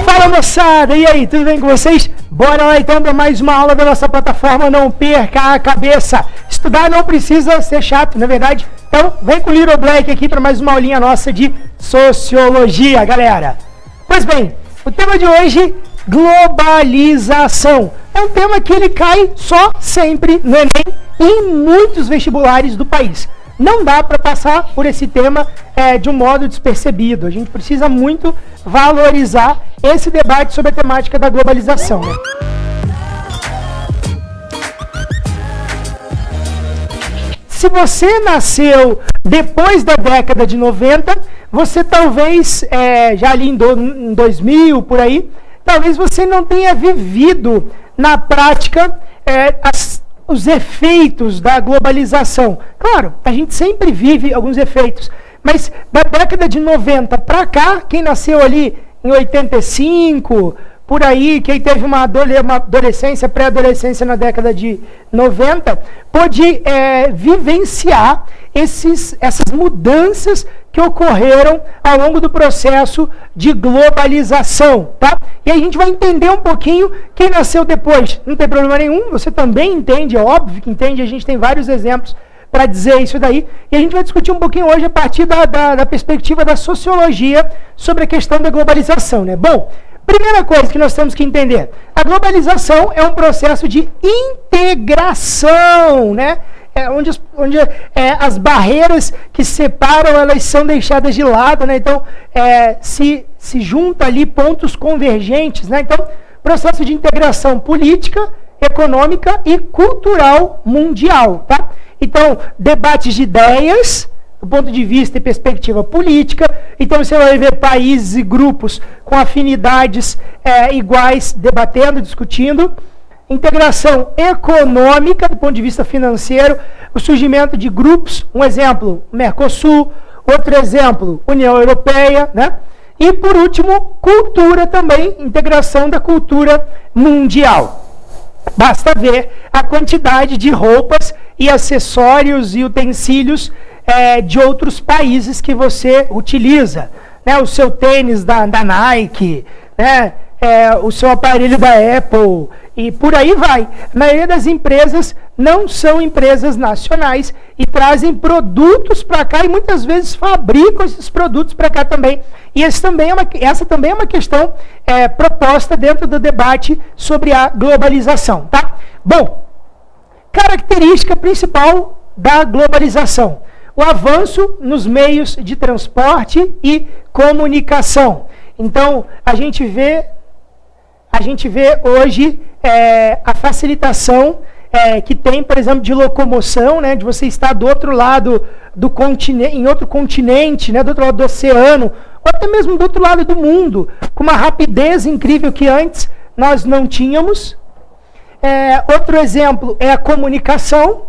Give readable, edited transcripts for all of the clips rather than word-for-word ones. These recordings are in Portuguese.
Fala moçada, e aí, tudo bem com vocês? Bora lá então para mais uma aula da nossa plataforma. Não perca a cabeça. Estudar não precisa ser chato, não é verdade? Então vem com o Little Black aqui para mais uma aulinha nossa de sociologia, galera. Pois bem, o tema de hoje, globalização. É um tema que ele cai só sempre no Enem e em muitos vestibulares do país. Não dá para passar por esse tema de um modo despercebido. A gente precisa muito valorizar esse debate sobre a temática da globalização, né? Se você nasceu depois da década de 90, você talvez, já ali em 2000, por aí, talvez você não tenha vivido na prática os efeitos da globalização. Claro, a gente sempre vive alguns efeitos, mas da década de 90 para cá, quem nasceu ali em 85, por aí, quem teve uma adolescência, pré-adolescência na década de 90, pôde vivenciar essas mudanças que ocorreram ao longo do processo de globalização, tá? E aí a gente vai entender um pouquinho quem nasceu depois. Não tem problema nenhum, você também entende, é óbvio que entende, a gente tem vários exemplos para dizer isso daí. E a gente vai discutir um pouquinho hoje a partir da perspectiva da sociologia sobre a questão da globalização, né? Bom, primeira coisa que nós temos que entender, a globalização é um processo de integração, né? Onde as barreiras que separam, elas são deixadas de lado, né? Então, se junta ali pontos convergentes, né? Então, processo de integração política, econômica e cultural mundial, tá? Então, debates de ideias, do ponto de vista e perspectiva política. Então, você vai ver países e grupos com afinidades iguais, debatendo, discutindo. Integração econômica, do ponto de vista financeiro, o surgimento de grupos, um exemplo, Mercosul, outro exemplo, União Europeia, né? E, por último, cultura também, integração da cultura mundial. Basta ver a quantidade de roupas e acessórios e utensílios de outros países que você utiliza, né? O seu tênis da Nike, né? O seu aparelho da Apple, e por aí vai. A maioria das empresas não são empresas nacionais e trazem produtos para cá e muitas vezes fabricam esses produtos para cá também. E essa também é uma questão proposta dentro do debate sobre a globalização, tá? Bom, característica principal da globalização: o avanço nos meios de transporte e comunicação. Então, a gente vê hoje a facilitação que tem, por exemplo, de locomoção, né, de você estar do outro lado do continente, em outro continente, né, do outro lado do oceano, ou até mesmo do outro lado do mundo, com uma rapidez incrível que antes nós não tínhamos. Outro exemplo é a comunicação.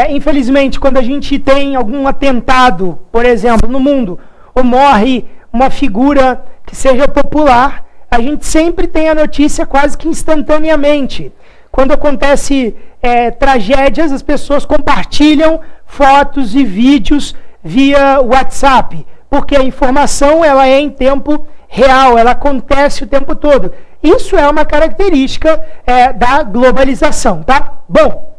Infelizmente, quando a gente tem algum atentado, por exemplo, no mundo, ou morre uma figura que seja popular, a gente sempre tem a notícia quase que instantaneamente. Quando acontece tragédias, as pessoas compartilham fotos e vídeos via WhatsApp, porque a informação ela é em tempo real, ela acontece o tempo todo. Isso é uma característica da globalização, tá? Bom,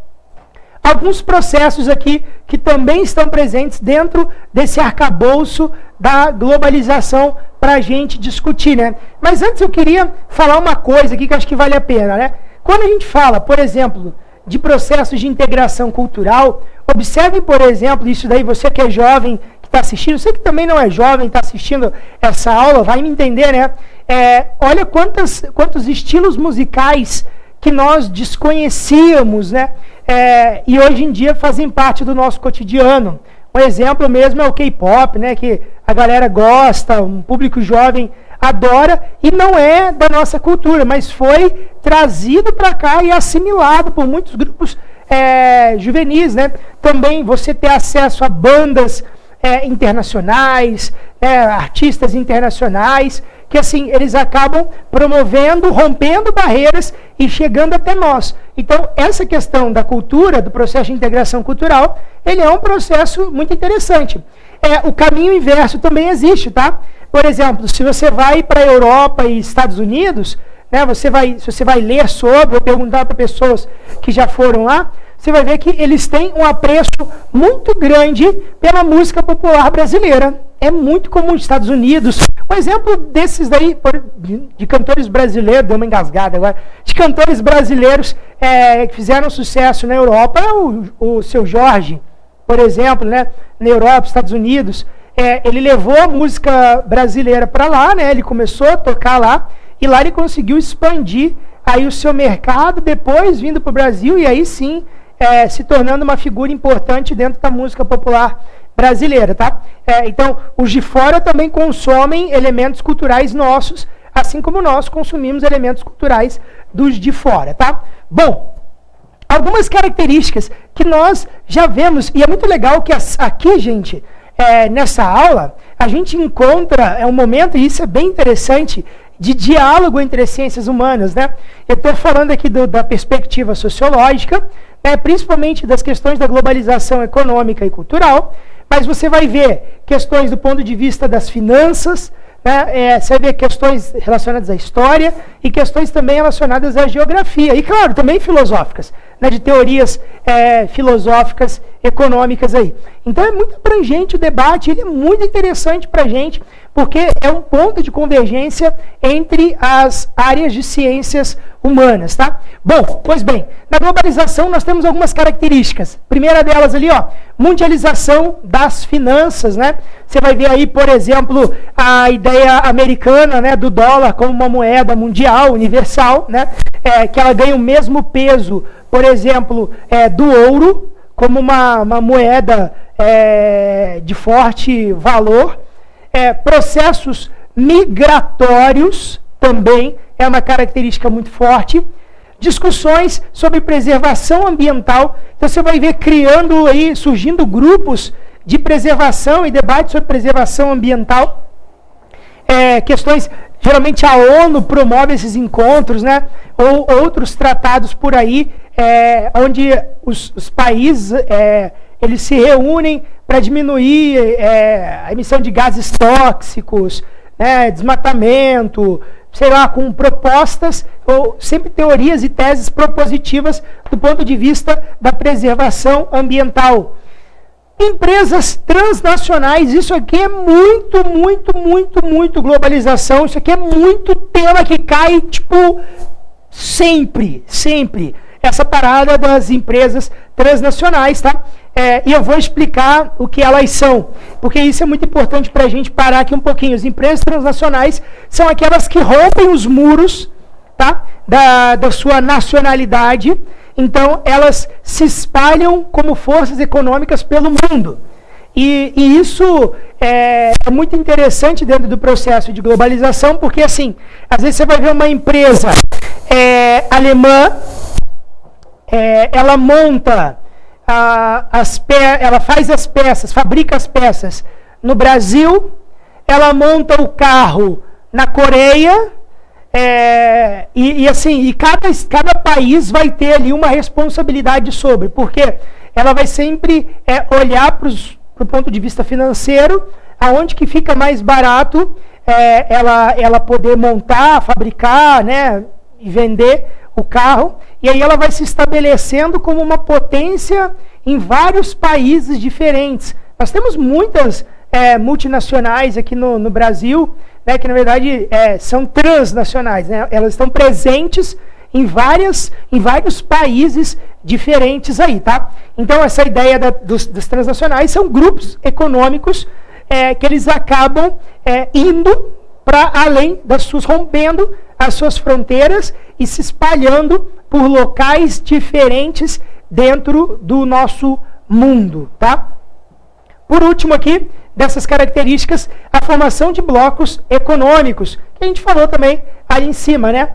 alguns processos aqui que também estão presentes dentro desse arcabouço da globalização para a gente discutir, né? Mas antes eu queria falar uma coisa aqui que acho que vale a pena, né? Quando a gente fala, por exemplo, de processos de integração cultural, observe, por exemplo, isso daí, você que é jovem, que está assistindo, você que também não é jovem, está assistindo essa aula, vai me entender, né? Olha quantos estilos musicais que nós desconhecíamos, né? E hoje em dia fazem parte do nosso cotidiano. Um exemplo mesmo é o K-pop, né? Que a galera gosta, um público jovem adora, e não é da nossa cultura, mas foi trazido para cá e assimilado por muitos grupos juvenis, né? Também você ter acesso a bandas internacionais, artistas internacionais, que assim, eles acabam promovendo, rompendo barreiras e chegando até nós. Então, essa questão da cultura, do processo de integração cultural, ele é um processo muito interessante. O caminho inverso também existe, tá? Por exemplo, se você vai para a Europa e Estados Unidos, né, se você vai ler sobre ou perguntar para pessoas que já foram lá, você vai ver que eles têm um apreço muito grande pela música popular brasileira. É muito comum nos Estados Unidos. Um exemplo desses daí, de cantores brasileiros, deu uma engasgada agora, de cantores brasileiros que fizeram sucesso na Europa, é o Seu Jorge, por exemplo, né, na Europa, Estados Unidos. Ele levou a música brasileira para lá, né, ele começou a tocar lá, e lá ele conseguiu expandir aí o seu mercado, depois vindo para o Brasil, e aí sim, se tornando uma figura importante dentro da música popular brasileira, tá? Então, os de fora também consomem elementos culturais nossos, assim como nós consumimos elementos culturais dos de fora, tá? Bom, algumas características que nós já vemos, e é muito legal que aqui, gente, nessa aula, a gente encontra um momento, e isso é bem interessante, de diálogo entre as ciências humanas, né? Eu estou falando aqui da perspectiva sociológica, principalmente das questões da globalização econômica e cultural, mas você vai ver questões do ponto de vista das finanças, né? Você vai ver questões relacionadas à história e questões também relacionadas à geografia, e claro, também filosóficas, né? De teorias filosóficas, econômicas aí. Então é muito abrangente o debate, ele é muito interessante para a gente, porque é um ponto de convergência entre as áreas de ciências humanas, tá? Bom, pois bem, na globalização nós temos algumas características. Primeira delas ali, ó, mundialização das finanças, né? Você vai ver aí, por exemplo, a ideia americana, né, do dólar como uma moeda mundial, universal, né? Que ela ganha o mesmo peso, por exemplo, do ouro, como uma moeda de forte valor. Processos migratórios também é uma característica muito forte. Discussões sobre preservação ambiental. Então você vai ver surgindo grupos de preservação e debates sobre preservação ambiental. Questões, geralmente a ONU promove esses encontros, né? Ou outros tratados por aí, onde os países eles se reúnem para diminuir a emissão de gases tóxicos, né, desmatamento, sei lá, com propostas, ou sempre teorias e teses propositivas do ponto de vista da preservação ambiental. Empresas transnacionais, isso aqui é muito, muito, muito, muito globalização, isso aqui é muito tema que cai, tipo, sempre, sempre. Essa parada das empresas transnacionais, tá? E eu vou explicar o que elas são, porque isso é muito importante para a gente parar aqui um pouquinho. As empresas transnacionais são aquelas que rompem os muros, tá? da sua nacionalidade, então elas se espalham como forças econômicas pelo mundo. E isso é muito interessante dentro do processo de globalização, porque assim, às vezes você vai ver uma empresa alemã, ela monta ela faz as peças, fabrica as peças no Brasil, ela monta o carro na Coreia, e cada país vai ter ali uma responsabilidade sobre, porque ela vai sempre olhar para o ponto de vista financeiro, aonde que fica mais barato ela poder montar, fabricar, né, e vender o carro, e aí ela vai se estabelecendo como uma potência em vários países diferentes. Nós temos muitas multinacionais aqui no Brasil, né, que na verdade são transnacionais, né? Elas estão presentes em vários países diferentes aí, tá? Então essa ideia dos transnacionais são grupos econômicos que eles acabam indo para além rompendo as suas fronteiras e se espalhando por locais diferentes dentro do nosso mundo, tá? Por último aqui, dessas características, a formação de blocos econômicos, que a gente falou também ali em cima, né?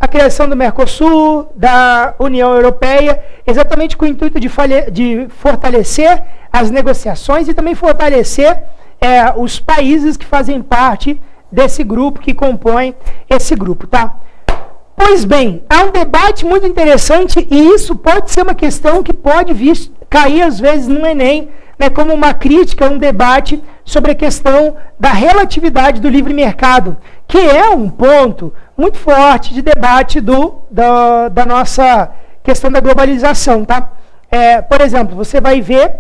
A criação do Mercosul, da União Europeia, exatamente com o intuito de fortalecer as negociações e também fortalecer os países que fazem parte desse grupo, que compõem esse grupo, tá? Pois bem, há um debate muito interessante, e isso pode ser uma questão que pode cair às vezes no Enem, né, como uma crítica, um debate sobre a questão da relatividade do livre mercado, que é um ponto muito forte de debate da nossa questão da globalização, tá? Por exemplo, você vai ver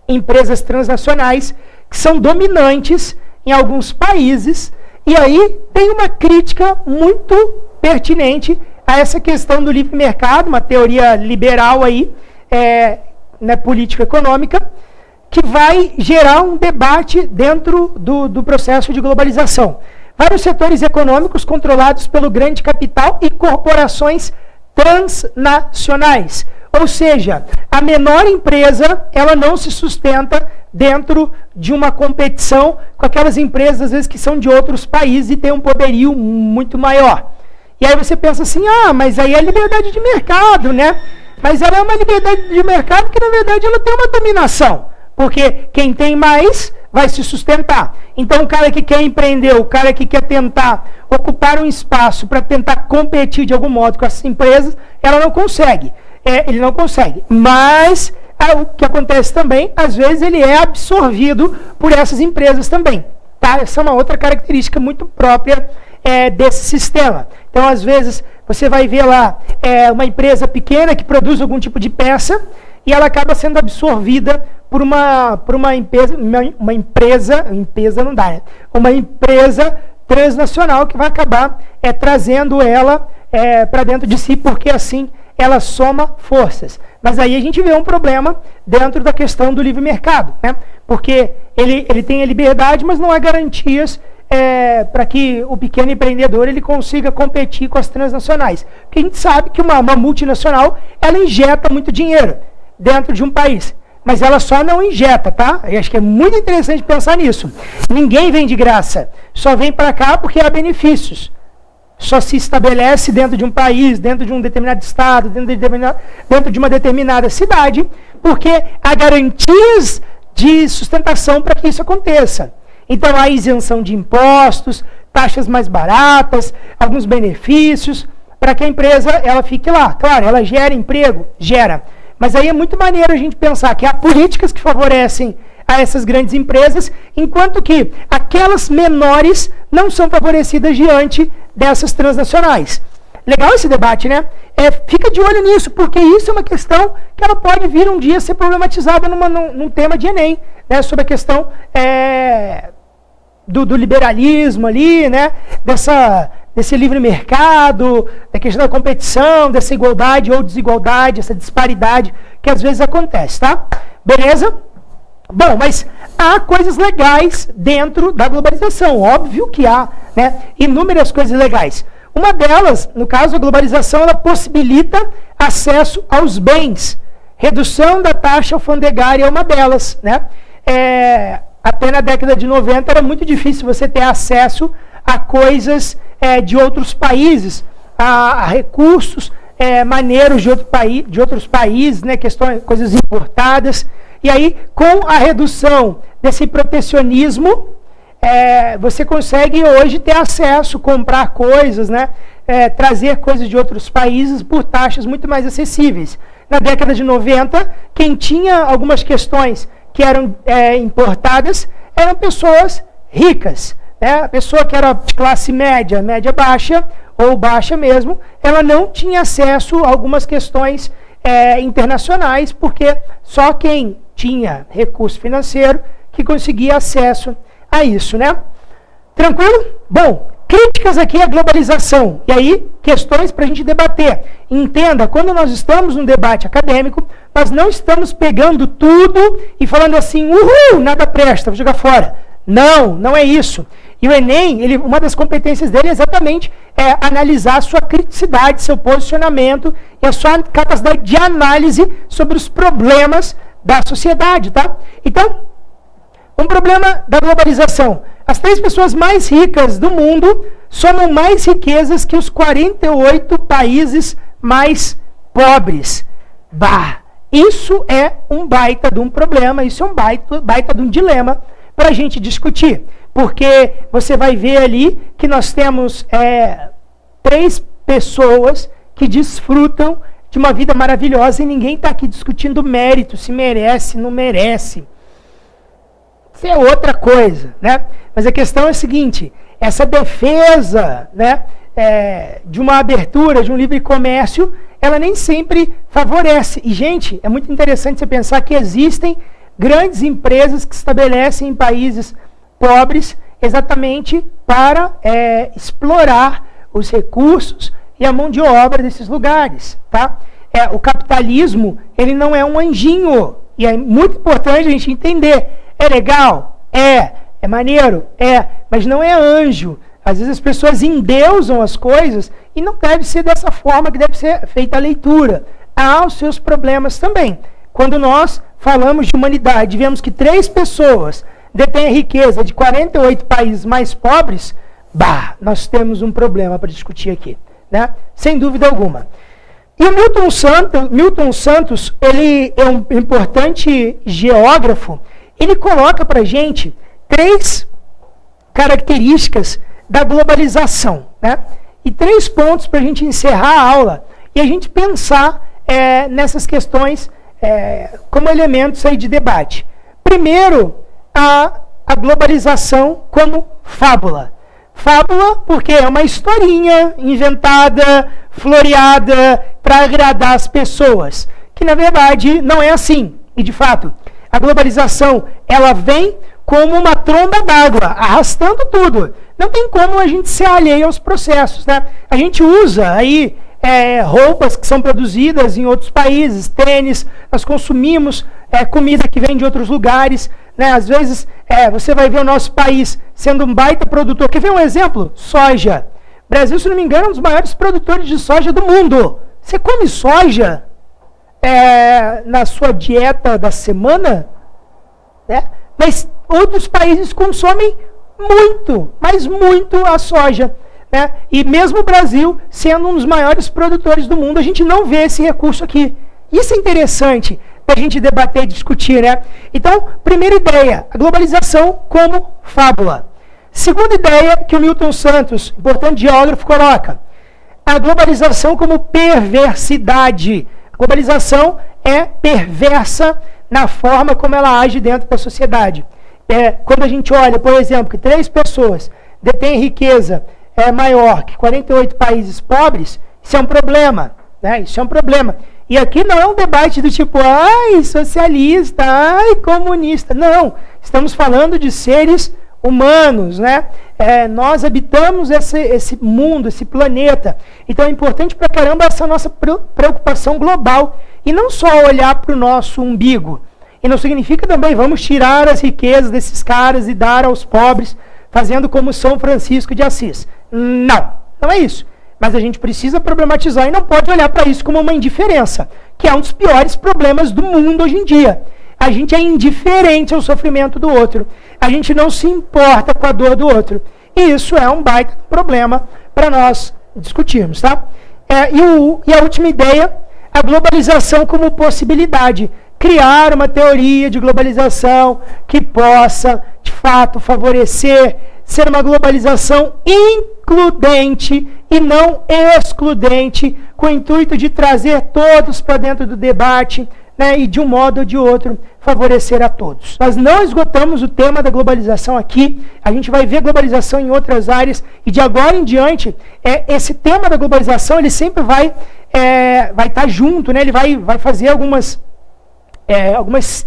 empresas transnacionais que são dominantes em alguns países, e aí tem uma crítica muito pertinente a essa questão do livre mercado, uma teoria liberal aí, político-econômica, que vai gerar um debate dentro do processo de globalização. Vários setores econômicos controlados pelo grande capital e corporações transnacionais. Ou seja, a menor empresa, ela não se sustenta dentro de uma competição com aquelas empresas, às vezes, que são de outros países e têm um poderio muito maior. E aí você pensa assim, mas aí é liberdade de mercado, né? Mas ela é uma liberdade de mercado que, na verdade, ela tem uma dominação. Porque quem tem mais vai se sustentar. Então, o cara que quer empreender, o cara que quer tentar ocupar um espaço para tentar competir de algum modo com essas empresas, ela não consegue. Ele não consegue. Mas o que acontece também, às vezes ele é absorvido por essas empresas também. Tá? Essa é uma outra característica muito própria desse sistema. Então, às vezes, você vai ver lá uma empresa pequena que produz algum tipo de peça e ela acaba sendo absorvida por uma empresa transnacional que vai acabar trazendo ela para dentro de si, porque assim ela soma forças. Mas aí a gente vê um problema dentro da questão do livre mercado, né? Porque ele tem a liberdade, mas não há garantias para que o pequeno empreendedor ele consiga competir com as transnacionais. Porque a gente sabe que uma multinacional ela injeta muito dinheiro dentro de um país. Mas ela só não injeta, tá? Eu acho que é muito interessante pensar nisso. Ninguém vem de graça. Só vem para cá porque há benefícios. Só se estabelece dentro de um país, dentro de um determinado estado, dentro de uma determinada cidade, porque há garantias de sustentação para que isso aconteça. Então, há isenção de impostos, taxas mais baratas, alguns benefícios, para que a empresa ela fique lá. Claro, ela gera emprego? Gera. Mas aí é muito maneiro a gente pensar que há políticas que favorecem a essas grandes empresas, enquanto que aquelas menores não são favorecidas diante dessas transnacionais. Legal esse debate, né? Fica de olho nisso, porque isso é uma questão que ela pode vir um dia ser problematizada num tema de Enem, né? Sobre a questão do liberalismo ali, né? Desse livre mercado, da questão da competição, dessa igualdade ou desigualdade, essa disparidade que às vezes acontece, tá? Beleza? Bom, mas há coisas legais dentro da globalização, óbvio que há, né? Inúmeras coisas legais. Uma delas, no caso, a globalização, ela possibilita acesso aos bens. Redução da taxa alfandegária é uma delas, né? Até na década de 90 era muito difícil você ter acesso a coisas de outros países, a recursos maneiros de outros países, né, coisas importadas. E aí, com a redução desse protecionismo, você consegue hoje ter acesso, comprar coisas, né, trazer coisas de outros países por taxas muito mais acessíveis. Na década de 90, quem tinha algumas questões que eram importadas eram pessoas ricas. A pessoa que era de classe média, média baixa, ou baixa mesmo, ela não tinha acesso a algumas questões internacionais, porque só quem tinha recurso financeiro que conseguia acesso a isso, né? Tranquilo? Bom, críticas aqui à globalização. E aí, questões para a gente debater. Entenda, quando nós estamos num debate acadêmico, nós não estamos pegando tudo e falando assim, uhul, nada presta, vou jogar fora. Não, não é isso. E o Enem, uma das competências dele é exatamente analisar a sua criticidade, seu posicionamento e a sua capacidade de análise sobre os problemas da sociedade, tá? Então, um problema da globalização. As 3 pessoas mais ricas do mundo somam mais riquezas que os 48 países mais pobres. Bah! Isso é um baita de um problema, isso é um baita de um dilema para a gente discutir. Porque você vai ver ali que nós temos 3 pessoas que desfrutam de uma vida maravilhosa e ninguém está aqui discutindo mérito, se merece, não merece. isso é outra coisa, né? Mas a questão é a seguinte, essa defesa, né, de uma abertura, de um livre comércio, ela nem sempre favorece. E, gente, é muito interessante você pensar que existem grandes empresas que se estabelecem em países pobres exatamente para explorar os recursos e a mão de obra desses lugares, tá? O capitalismo, ele não é um anjinho, e é muito importante a gente entender. É legal? É maneiro? Mas não é anjo. Às vezes as pessoas endeusam as coisas e não deve ser dessa forma que deve ser feita a leitura. Há os seus problemas também. Quando nós falamos de humanidade, vemos que 3 pessoas detêm a riqueza de 48 países mais pobres, nós temos um problema para discutir aqui, né? Sem dúvida alguma. E o Milton Santos, ele é um importante geógrafo, ele coloca para a gente 3 características da globalização, né? E 3 pontos para a gente encerrar a aula e a gente pensar nessas questões como elementos aí de debate. Primeiro, a globalização como fábula. Fábula porque é uma historinha inventada, floreada para agradar as pessoas, que na verdade não é assim. E de fato, a globalização, ela vem como uma tromba d'água, arrastando tudo. Não tem como a gente ser alheio aos processos, né? A gente usa aí roupas que são produzidas em outros países, tênis, nós consumimos comida que vem de outros lugares, né? Às vezes você vai ver o nosso país sendo um baita produtor. Quer ver um exemplo? Soja. O Brasil, se não me engano, é um dos maiores produtores de soja do mundo. Você come soja na sua dieta da semana? Né? Mas outros países consomem muito, mas muito a soja. Né? E mesmo o Brasil, sendo um dos maiores produtores do mundo, a gente não vê esse recurso aqui. Isso é interessante para a gente debater e discutir, né? Então, primeira ideia, a globalização como fábula. Segunda ideia que o Milton Santos, importante geógrafo, coloca, a globalização como perversidade. A globalização é perversa na forma como ela age dentro da sociedade. Quando a gente olha, por exemplo, que 3 pessoas detêm riqueza maior que 48 países pobres, isso é um problema, né? Isso é um problema. E aqui não é um debate do tipo, ai, socialista, ai, comunista. Não, estamos falando de seres humanos, né? Nós habitamos esse mundo, esse planeta. Então é importante pra caramba essa nossa preocupação global. E não só olhar para o nosso umbigo. E não significa também, vamos tirar as riquezas desses caras e dar aos pobres, fazendo como São Francisco de Assis. Não, não é isso. Mas a gente precisa problematizar e não pode olhar para isso como uma indiferença, que é um dos piores problemas do mundo hoje em dia. A gente é indiferente ao sofrimento do outro. A gente não se importa com a dor do outro. E isso é um baita problema para nós discutirmos, tá? E a última ideia, a globalização como possibilidade. Criar uma teoria de globalização que possa, de fato, favorecer, ser uma globalização includente e não excludente, com o intuito de trazer todos para dentro do debate, né, e de um modo ou de outro favorecer a todos. Nós não esgotamos o tema da globalização aqui, a gente vai ver globalização em outras áreas, e de agora em diante, esse tema da globalização, ele sempre vai estar junto, né, ele vai fazer algumas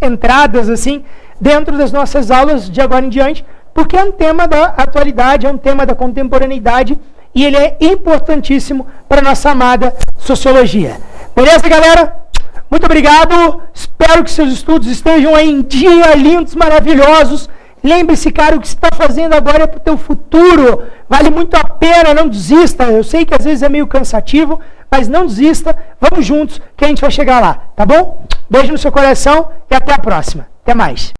entradas assim dentro das nossas aulas de agora em diante, porque é um tema da atualidade, é um tema da contemporaneidade, e ele é importantíssimo para a nossa amada sociologia. Beleza, galera? Muito obrigado, espero que seus estudos estejam aí em dia, lindos, maravilhosos. Lembre-se, cara, o que você está fazendo agora é para o teu futuro, vale muito a pena, não desista. Eu sei que às vezes é meio cansativo, mas não desista, vamos juntos que a gente vai chegar lá, tá bom? Beijo no seu coração e até a próxima. Até mais.